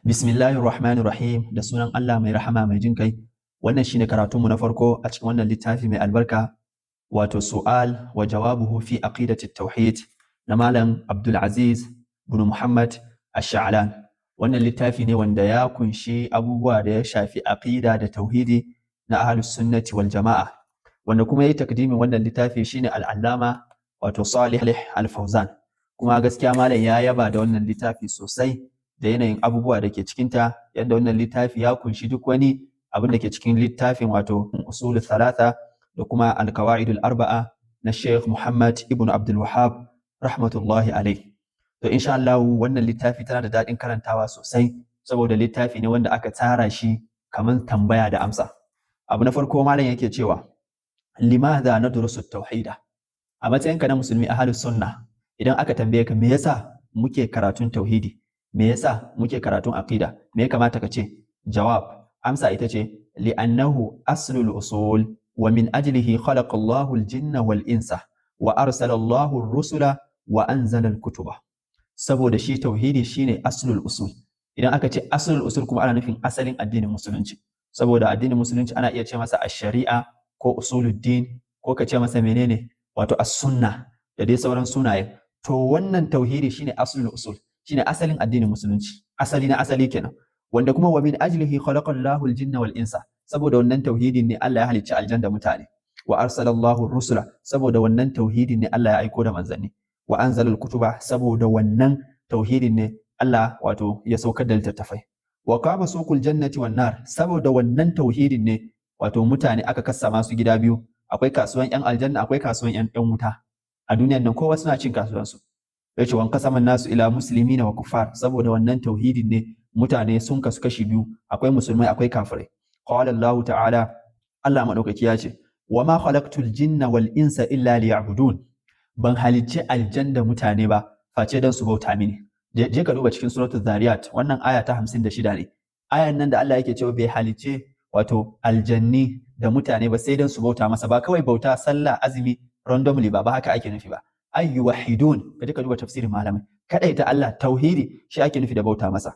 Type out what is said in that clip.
Bismillahir Rahmanir Rahim, da sunan Allah mai rahama mai jin kai. Wannan shine karatunmu na farko a cikin wannan littafi mai albarka, wato su'al wa jawabuhu fi aqidatit tauhid na Malam Abdul Aziz bin Muhammad Ash-Sha'lan. Wannan littafi ne wanda ya kunshi abubuwa da ya shafi aqida da tauhidi na Ahlus Sunnati wal Jama'a. Wanda kuma yayi takdimin wannan littafi shine Al-Allama wato Salih Al-Fawzan. Kuma gaskiya malam ya yaba da wannan littafi sosai, da yanayin abubuwa da ke cikinta, yadda wannan littafi ya kunshi duk wani abin da ke cikin littafin, wato usul thalatha da kuma al-qawaid al-arba'a na Sheikh Muhammad ibn Abdul Wahhab rahmatullahi alayh. To insha Allah wannan littafi tana da daɗin karantawa sosai, saboda littafi ne wanda aka tsara shi kamar tambaya da amsa. Abu na farko malam yake cewa, limadha nadrusu at-tauhida? A matsayinka na musulmi ahlus sunna, idan aka tambaye ka me yasa muke karatun tauhidi, me yasa muke karatun aqida, me ya kamata ka ce? Jawab, amsa ita ce li'annahu aslul usul wa min ajlihi khalaqa Allahu al-jinna wal insa wa arsala Allahu ar-rusula wa anzala al-kutuba. Saboda shi tauhidi shine aslul usul. Idan aka ce aslul usul kuma ana nufin asalin addinin musulunci. Saboda addinin musulunci ana iya ce masa ash-shari'a ko usuluddin, ko ka ce masa menene, wato as-sunna da dai sauran sunaye. To wannan tauhidi shine aslul usul, shine asalin addinin musulunci, asali na asali kenan. Wanda kuma wa min ajlihi khalaqa Allahu al-jinna wal insa, saboda wannan tauhidin ne Allah ya halicci aljanna da mutane. Wa arsala Allahu ar-rusula, saboda wannan tauhidin ne Allah ya aiko da manzanni. Wa anzala al-kutuba, saboda wannan tauhidin ne Allah wato ya saukar da littattafai. Wa qama suqul jannati wan nar, saboda wannan tauhidin ne wato mutane aka kassama su gida biyu, akwai kasuwan yan aljanna, akwai kasuwan yan wuta. A duniyan nan kowa suna cin kasuwansu. Yace wan qasaman nasu ila muslimina wa kuffar, saboda wannan tauhidin ne mutane sun kasu kashi biyu, akwai musulmai akwai kafirai. Qala Allah ta'ala, Allah madaukaki ya ce, wa ma khalaqtul jinna wal insa illa liya'budun, ban halicci aljanna mutane ba face dan su bauta mini. Je ka duba cikin suratul zariyat, wannan aya ta 56 ne. Ayan nan da Allah yake cewa bai halicce wato aljanni da mutane ba sai dan su bauta masa, ba kawai bauta sallah azumi randomly ba haka ake nufi ba. Ay yuwahidun, kaje ka duba tafsirin malamai, kadaita Allah tauhidi shi ake nufi da bauta masa.